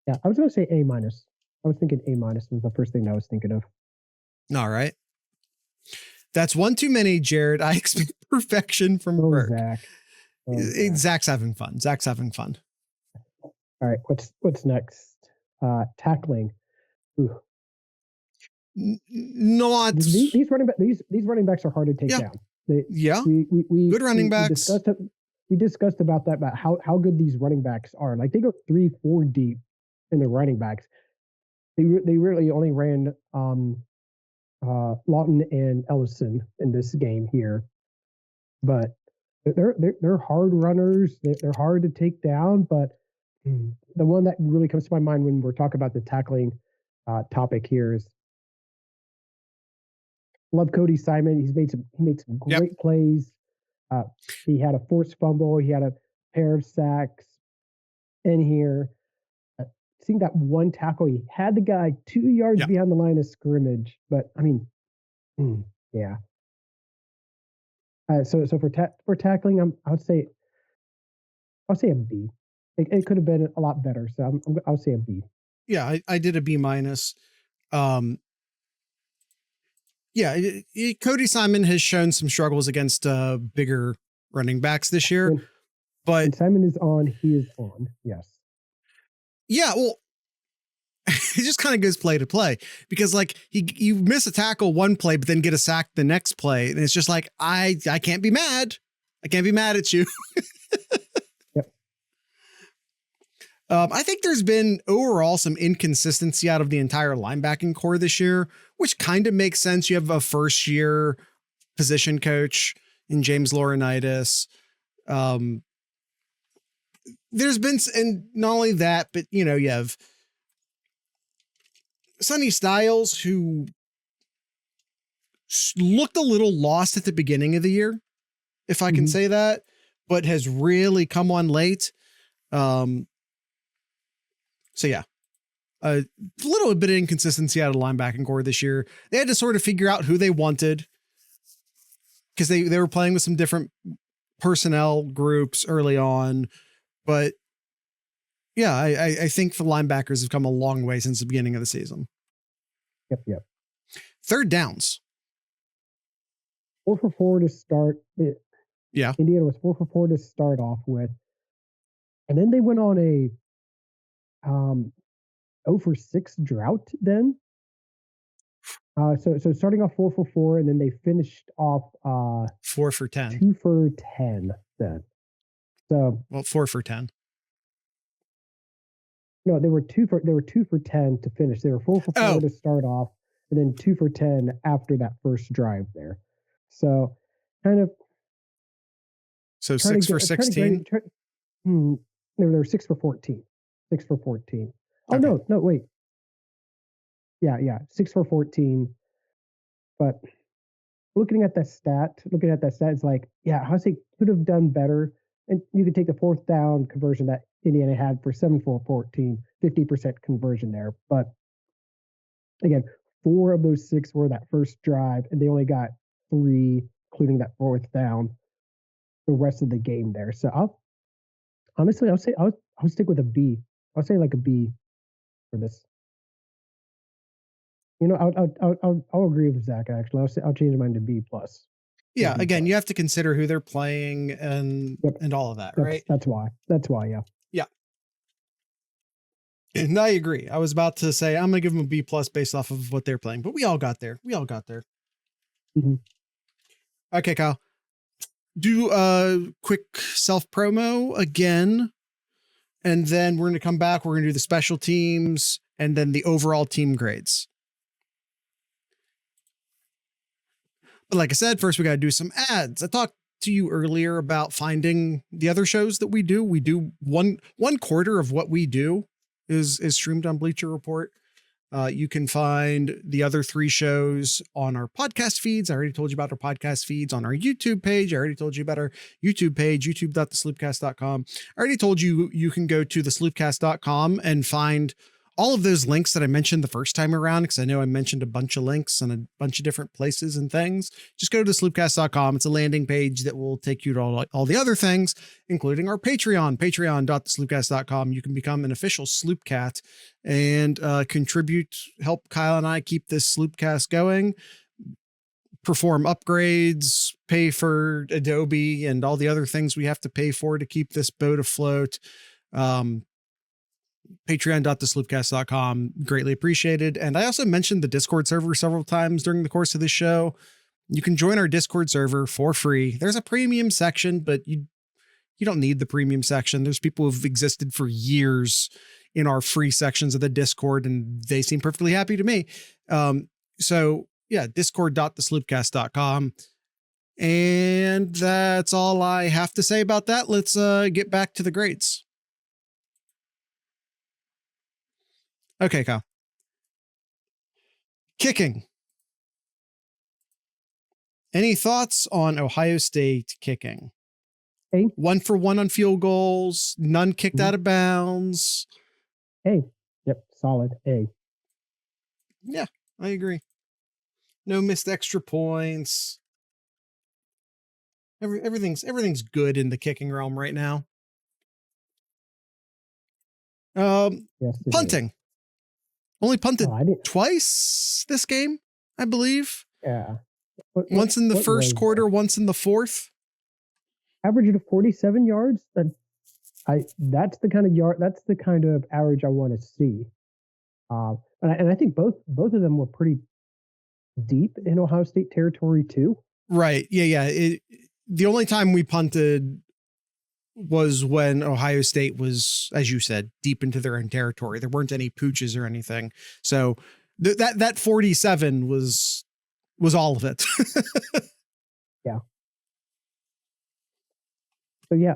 Yeah, I was going to say A-. I was thinking A- was the first thing I was thinking of.
All right. That's one too many, Jared. I expect perfection from Burke.
Zach.
Zach's having fun.
All right, what's next? Tackling. Ooh.
Not
these running backs are hard to take down. We
good running backs.
We discussed about how good these running backs are. Like, they go 3-4 deep in the running backs. They really only ran Lawton and Ellison in this game here, but they're hard runners. They're hard to take down, but the one that really comes to my mind when we're talking about the tackling topic here is love Cody Simon. He made some great plays. He had a forced fumble. He had a pair of sacks in here. Seeing that one tackle, he had the guy 2 yards behind the line of scrimmage. But I mean, yeah. So for tackling, I would say a B. It could have been a lot better. So I'll say a B.
Yeah, I did a B minus. Cody Simon has shown some struggles against bigger running backs this year. When
Simon is on, he is on. Yes.
Yeah, well, it just kind of goes play to play because like you miss a tackle one play, but then get a sack the next play. And it's just like, I can't be mad. I can't be mad at you.
Yep.
I think there's been overall some inconsistency out of the entire linebacking core this year, which kind of makes sense. You have a first year position coach in James Laurinaitis. There's been, and not only that, but you have Sonny Styles, who looked a little lost at the beginning of the year, if I can say that, but has really come on late. So yeah, a little bit of inconsistency out of the linebacking core this year. They had to sort of figure out who they wanted because they were playing with some different personnel groups early on. But yeah, I think the linebackers have come a long way since the beginning of the season.
Yep.
Third downs.
4 for 4 to start.
Yeah.
Indiana was 4 for 4 to start off with. And then they went on a 0 for 6 drought then. So starting off 4 for 4, and then they finished off
4 for 10.
2 for 10 then. So
4 for 10.
No, they were 2 for 10 to finish. They were 4 for 4 to start off, and then 2 for 10 after that first drive there. So kind of.
So 6 for 16.
They were 6 for 14. 6 for 14. Oh
okay.
no, wait. Yeah, 6 for 14. But looking at that stat, it's like, yeah, Hussey could have done better. And you could take the 4th down conversion that Indiana had for 7 for 14, 50% conversion there. But again, 4 of those 6 were that first drive, and they only got 3, including that 4th down, the rest of the game there. So I'll stick with a B. I'll say like a B for this. I'll agree with Zach. Actually, I'll change mine to B plus.
Yeah, again, you have to consider who they're playing and all of that, right?
That's why. Yeah.
Yeah. And I agree. I was about to say I'm going to give them a B plus based off of what they're playing, but we all got there.
Mm-hmm.
Okay, Kyle. Do a quick self promo again, and then we're going to come back. We're going to do the special teams and then the overall team grades. But like I said, first we got to do some ads. I talked to you earlier about finding the other shows that we do. We do one quarter of what we do is streamed on Bleacher Report. You can find the other 3 shows on our podcast feeds. I already told you about our podcast feeds. On our YouTube page, I already told you about our YouTube page, youtube.thesloopcast.com. I already told you you can go to thesloopcast.com and find all of those links that I mentioned the first time around, because I know I mentioned a bunch of links and a bunch of different places and things. Just go to sloopcast.com. It's a landing page that will take you to all the other things, including our Patreon, patreon.thesloopcast.com. You can become an official Sloopcat and contribute, help Kyle and I keep this Sloopcast going, perform upgrades, pay for Adobe and all the other things we have to pay for to keep this boat afloat. Patreon.thesloopcast.com. Greatly appreciated. And I also mentioned the Discord server several times during the course of this show. You can join our Discord server for free. There's a premium section, but you don't need the premium section. There's people who've existed for years in our free sections of the Discord, and they seem perfectly happy to me. So discord.thesloopcast.com. And that's all I have to say about that. Let's get back to the grades. Okay, Kyle. Kicking. Any thoughts on Ohio State kicking?
A.
1 for 1 on field goals, none kicked out of bounds.
A. Yep, solid A.
Yeah, I agree. No missed extra points. Everything's good in the kicking realm right now.
Yes,
punting. Only punted
Oh,
twice this game, I believe.
Yeah.
Once in the first quarter, once in the fourth.
Average of 47 yards. That's the kind of average I want to see. And I think both of them were pretty deep in Ohio State territory too.
Right. Yeah. The only time we punted was when Ohio State was, as you said, deep into their own territory. There weren't any pooches or anything. So that 47 was all of it.
Yeah. So yeah.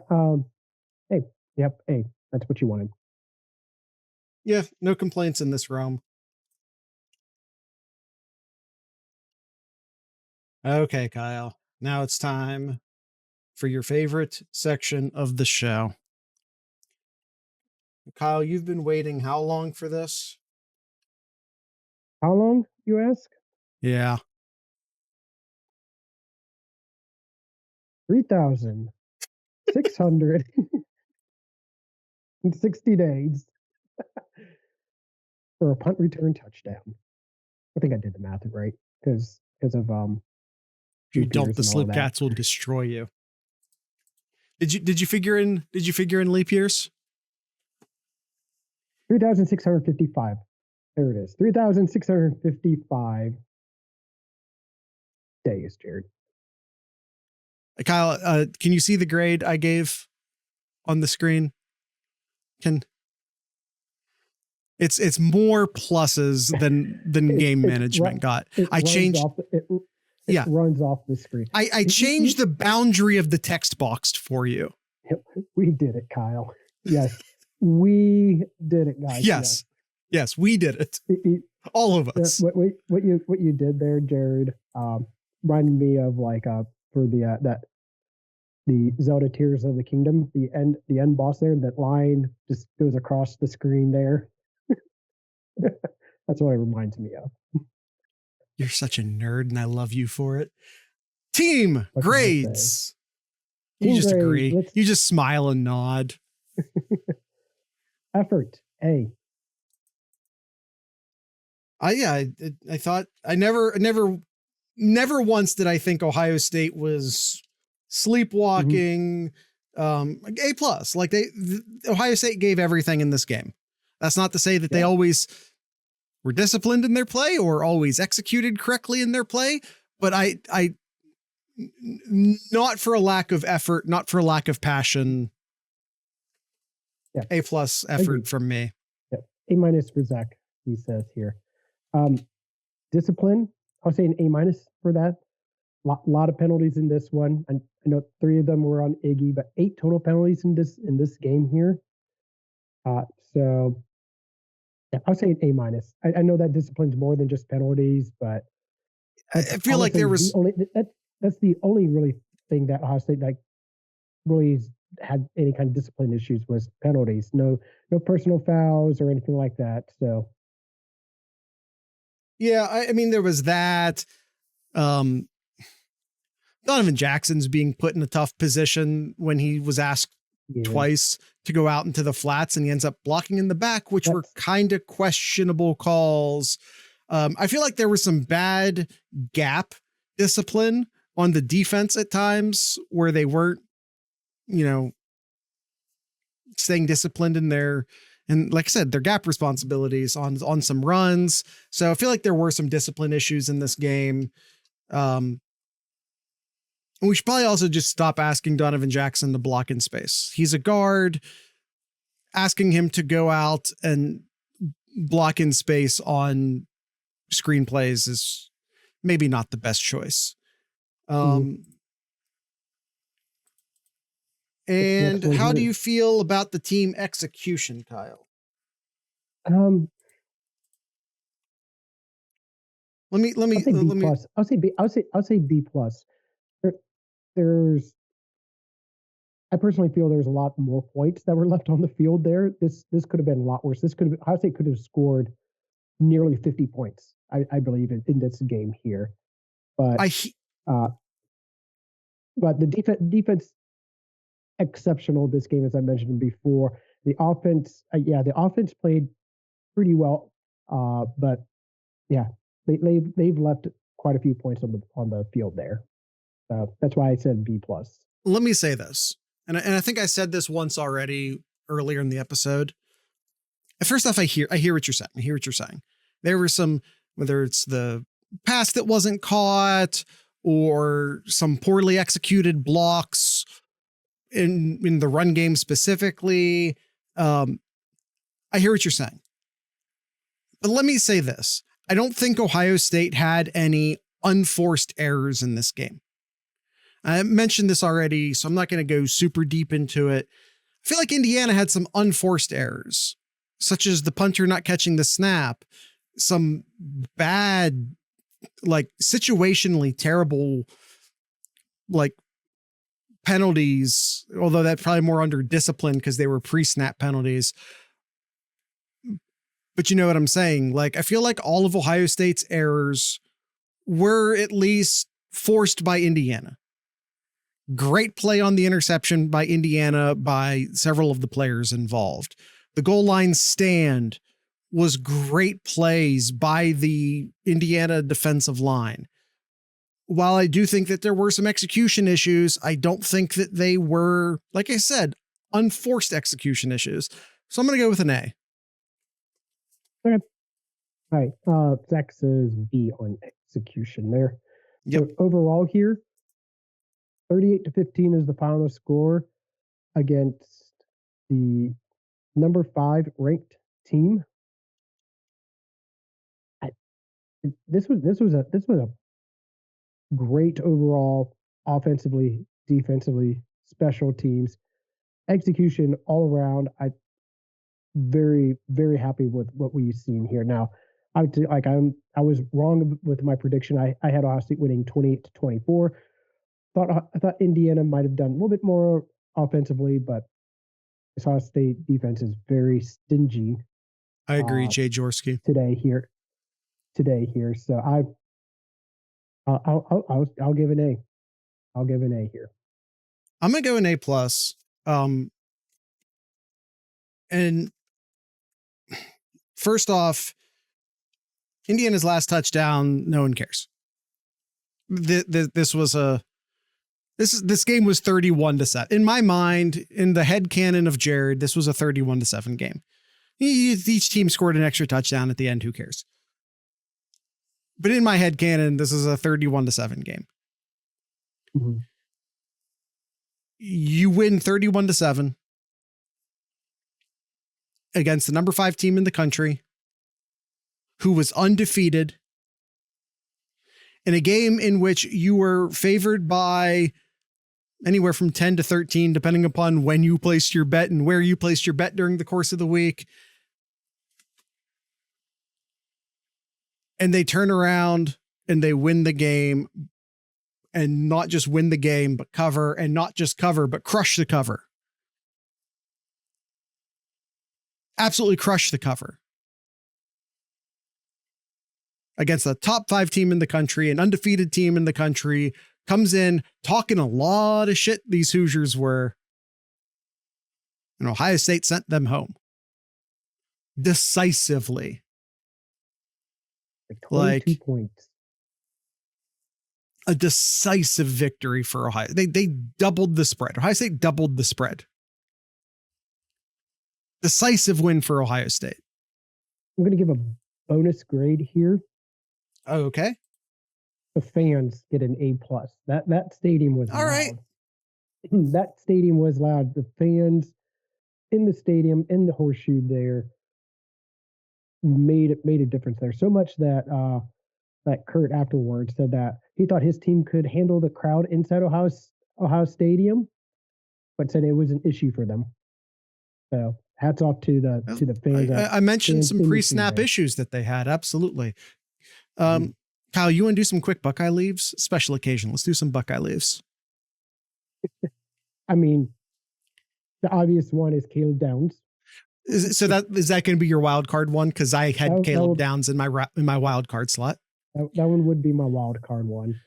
Hey. Yep. Hey, that's what you wanted.
Yeah. No complaints in this realm. Okay, Kyle. Now it's time for your favorite section of the show. Kyle, you've been waiting how long for this?
How long, you ask?
Yeah.
3,660 days for a punt return touchdown. I think I did the math right because of
You don't, the Sloop Cats will destroy you. Did you figure in leap years?
3,655. There it is. 3,655 days, Jared.
Kyle, can you see the grade I gave on the screen? It's more pluses than game management got. I changed.
It runs off the screen.
I changed the boundary of the text box for you.
We did it, Kyle. Yes, we did it, guys.
Yes, we did it. All of us.
What you did there, Jared, reminded me of for the Zelda Tears of the Kingdom, the end boss there. That line just goes across the screen there. That's what it reminds me of.
You're such a nerd, and I love you for it. Team grades. You just agree. You just smile and nod.
Effort A.
I thought I never once did I think Ohio State was sleepwalking. A plus. Like Ohio State gave everything in this game. That's not to say that they always were disciplined in their play or always executed correctly in their play, but I not for a lack of effort, not for a lack of passion.
Yeah.
A plus effort from me.
Yeah. A minus for Zach, he says here. Discipline, I'll say an A minus for that. Lot of penalties in this one. I know 3 of them were on Iggy, but 8 total penalties in this game here. So yeah, I'll say an A minus. I know that discipline's more than just penalties, but
I feel like there was
that's the only really thing that Ohio State really had any kind of discipline issues was penalties. No personal fouls or anything like that. So
yeah, I mean there was that. Donovan Jackson's being put in a tough position when he was asked twice to go out into the flats, and he ends up blocking in the back, which were kind of questionable calls. I feel like there was some bad gap discipline on the defense at times where they weren't, staying disciplined in their, and like I said, their gap responsibilities on some runs. So I feel like there were some discipline issues in this game. We should probably also just stop asking Donovan Jackson to block in space. He's a guard. Asking him to go out and block in space on screenplays is maybe not the best choice.
Mhm.
And
Next one
how do
here.
you feel about the team execution, Kyle?
Um,
Let me
I'll say B
let me
plus. I'll say B plus. There, there's I personally feel there's a lot more points that were left on the field there. This could have been a lot worse. This could have Ohio State could have scored nearly 50 points. I believe in this game here, but
I
uh, but the defense exceptional this game, as I mentioned before. The offense, the offense played pretty well, but yeah, they've left quite a few points on the field there. That's why I said B plus.
let me say this, and I think I said this once already earlier in the episode. First off, I hear what you're saying. I hear what you're saying. There were some, whether it's the pass that wasn't caught or some poorly executed blocks in the run game specifically. I hear what you're saying. But let me say this. I don't think Ohio State had any unforced errors in this game. I mentioned this already, so I'm not going to go super deep into it. I feel like Indiana had some unforced errors, such as the punter not catching the snap, some bad, like situationally terrible, like penalties, although that's probably more under discipline because they were pre-snap penalties. But you know what I'm saying? Like, I feel like all of Ohio State's errors were at least forced by Indiana. Great play on the interception by Indiana by several of the players involved. The goal line stand was great plays by the Indiana defensive line. While I do think that there were some execution issues, I don't think that they were, like I said, unforced execution issues. So I'm going to go with an A.
Okay. All right. Zach says B on execution there.
Yep.
So overall here, 38-15 is the final score against the number 5 ranked team. This was a great overall offensively, defensively, special teams, execution all around. I very very happy with what we've seen here. Now, I was wrong with my prediction. I had Ohio State winning 28-24. I thought Indiana might have done a little bit more offensively, but Ohio State defense is very stingy.
I agree, Jay Jaworski.
Today here. So I'll give an A. I'll give an A here.
I'm gonna go an A plus. And first off, Indiana's last touchdown, no one cares. This game was 31-7. In my mind, in the head canon of Jared, this was a 31-7 game. Each team scored an extra touchdown at the end. Who cares? But in my head canon, this is a 31-7 game.
Mm-hmm.
You win 31-7 against the number 5 team in the country, who was undefeated, in a game in which you were favored by anywhere from 10 to 13, depending upon when you placed your bet and where you placed your bet during the course of the week. And they turn around and they win the game, and not just win the game, but cover, and not just cover, but crush the cover. Absolutely crush the cover against a top 5 team in the country, an undefeated team in the country, comes in talking a lot of shit. These Hoosiers were, and Ohio State sent them home decisively.
22 points.
A decisive victory for Ohio. They doubled the spread. Ohio State doubled the spread. Decisive win for Ohio State.
I'm going to give a bonus grade here.
Oh, okay.
The fans get an A plus. That stadium was
all
loud.
right.
That stadium was loud. The fans in the stadium, in the horseshoe there, made a difference there. So much that that Kurt afterwards said that he thought his team could handle the crowd inside Ohio Stadium, but said it was an issue for them. So hats off to the fans.
I mentioned some
in the
pre-snap
stadium.
issues that they had. Absolutely. Kyle, you want to do some quick Buckeye leaves? Special occasion. Let's do some Buckeye leaves.
I mean, the obvious one is Caleb Downs.
Is that going to be your wild card one? Because I had Caleb Downs in my wild card slot.
That one would be my wild card one.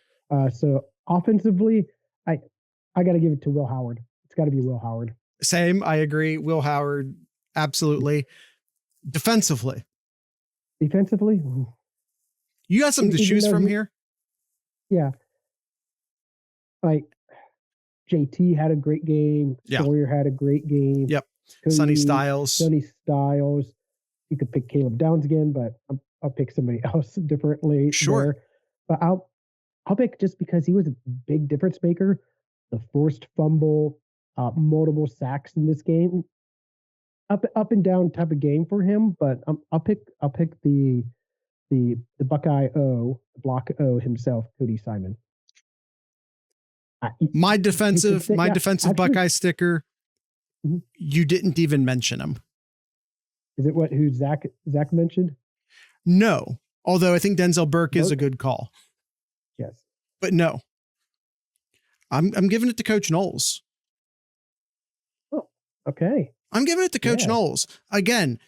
So offensively, I got to give it to Will Howard. It's got to be Will Howard.
Same. I agree. Will Howard. Absolutely. Defensively, you got some to choose from here.
Yeah. Like JT had a great game.
Yeah.
Sawyer had a great game.
Yep. Sonny Styles.
You could pick Caleb Downs again, but I'll pick somebody else differently.
Sure.
There. But I'll pick, just because he was a big difference maker, the forced fumble, multiple sacks in this game. Up and down type of game for him, but I'll pick the Buckeye block O himself, Cody Simon.
My defensive Buckeye sticker. Mm-hmm. You didn't even mention him.
Is it who Zach mentioned?
No, although I think Denzel Burke is a good call.
Yes,
but no. I'm giving it to Coach Knowles.
Oh, okay.
I'm giving it to Coach Knowles. Again,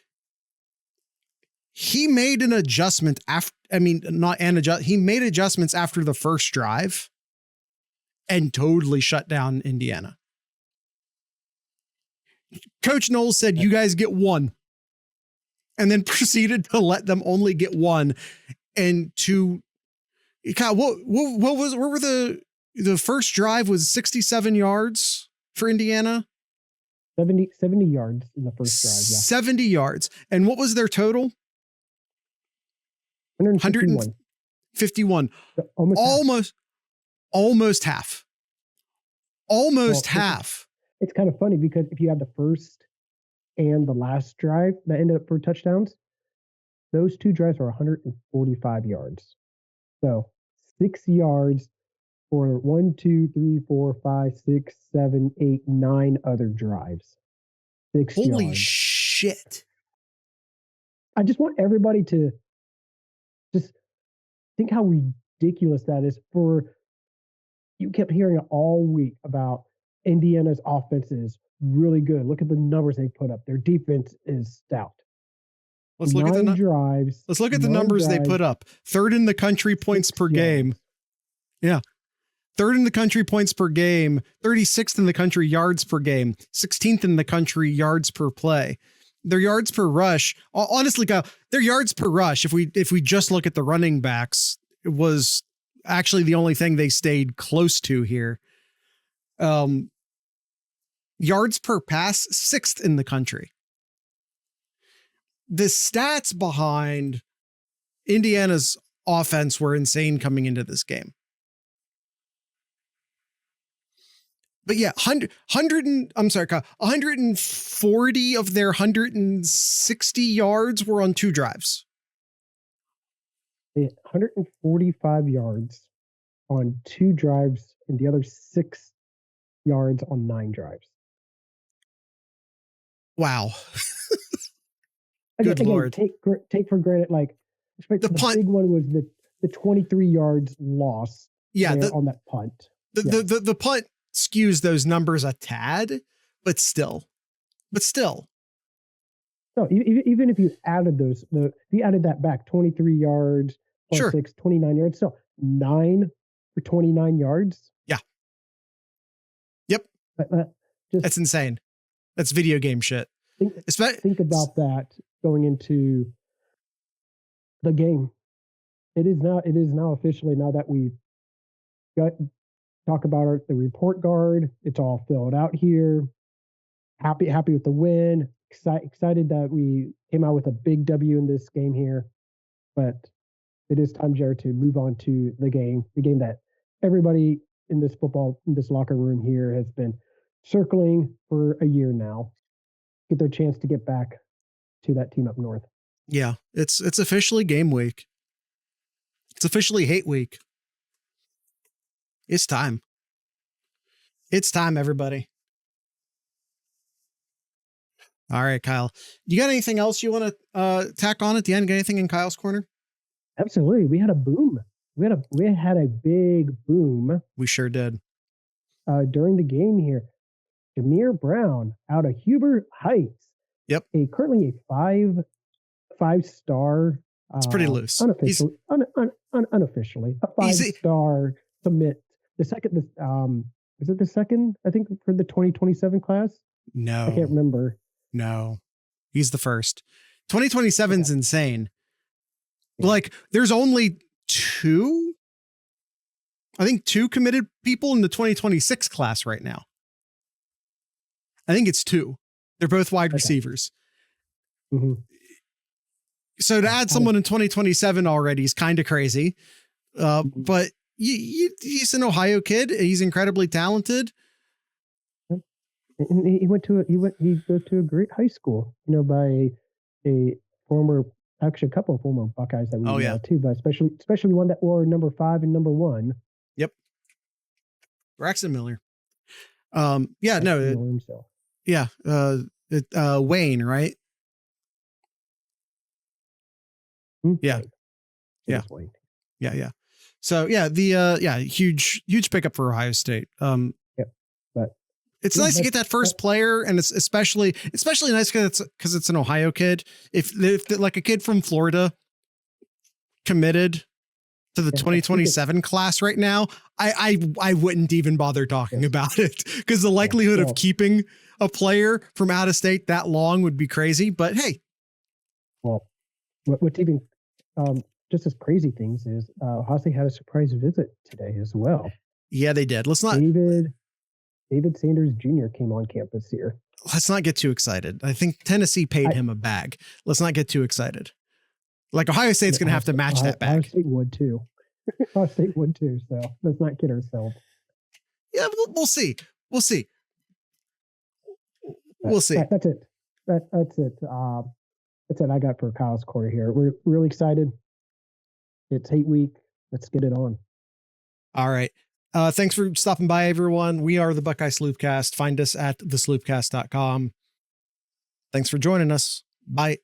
he made an adjustment after, he made adjustments after the first drive and totally shut down Indiana. Coach Knowles said, "You guys get one," and then proceeded to let them only get one. And what were the first drive was 67 yards for Indiana.
70 yards in the first drive. Yeah.
70 yards. And what was their total? 151. Almost half. Half.
It's kind of funny because if you have the first and the last drive that ended up for touchdowns, those two drives are 145 yards. So 6 yards for 1, 2, 3, 4, 5, 6, 7, 8, 9 other drives. 6
Holy
yards.
Shit.
I just want everybody to just think how ridiculous that is. You kept hearing it all week about Indiana's offense is really good. Look at the numbers they put up. Their defense is stout.
Let's look at the numbers they put up. Third in the country points per game. Yeah. Third in the country points per game, 36th in the country yards per game, 16th in the country yards per play. Their yards per rush, honestly, their yards per rush, if we just look at the running backs, it was actually the only thing they stayed close to here. Yards per pass, 6th in the country. The stats behind Indiana's offense were insane coming into this game. But yeah, 140 of their 160 yards were on 2 drives.
145 yards on 2 drives and the other 6 yards on 9 drives.
Wow. Good Lord.
Take for granted, like, the big one was the 23 yards loss.
Yeah,
on that punt.
The punt skews those numbers a tad, but still.
No, even if you added if you added that back, 23 yards plus
sure.
6, 29 yards. So 9 for 29 yards.
Yeah. Yep. That's insane. That's video game shit.
Think about that going into the game. It is now officially, now that we've got talk about the report card, it's all filled out here. Happy with the win. Excited that we came out with a big W in this game here. But it is time, Jared, to move on to the game that everybody in this locker room here has been circling for a year now. Get their chance to get back to that team up north.
Yeah, it's officially game week. It's officially hate week. It's time. It's time, everybody. All right, Kyle. You got anything else you want to tack on at the end? Got anything in Kyle's corner?
Absolutely. We had a boom. We had a big boom.
We sure did.
During the game here. Jameer Brown out of Huber Heights.
Yep.
Currently a five-star.
It's pretty loose.
Unofficially, unofficially a 5-star commit. The second, is it the second? I think for the 2027 class.
No,
I can't remember.
No, he's the first. 2027 is insane. Yeah. Like, there's only two committed people in the 2026 class right now. I think it's two. They're both wide receivers.
Mm-hmm.
So to add someone in 2027 already is kind of crazy. But he's an Ohio kid. He's incredibly talented.
And he goes to a great high school, by a couple of former Buckeyes that we know too, but especially one that wore number 5 and number 1.
Yep. Braxton Miller. Wayne, right? Yeah. Yeah.
Wayne.
Yeah. So huge pickup for Ohio State.
But
it's nice to get that first player, and it's especially nice because it's an Ohio kid. If like a kid from Florida committed to the 2027 class right now, I wouldn't even bother talking about it, because the likelihood of keeping a player from out of state that long would be crazy. But hey,
well, what's even just as crazy things is Ohio State had a surprise visit today as well.
Yeah, they did.
David Sanders Jr. came on campus here.
Let's not get too excited. I think Tennessee paid him a bag. Let's not get too excited. Like, Ohio State's going to have to match that bag.
Ohio State would too. Ohio State would too. So let's not kid ourselves.
Yeah, we'll see. We'll see. We'll see.
That's it. That's it. That's it. I got for Kyle's corner here. We're really excited. It's hate week. Let's get it on.
All right. Thanks for stopping by, everyone. We are the Buckeye Sloopcast. Find us at thesloopcast.com. Thanks for joining us. Bye.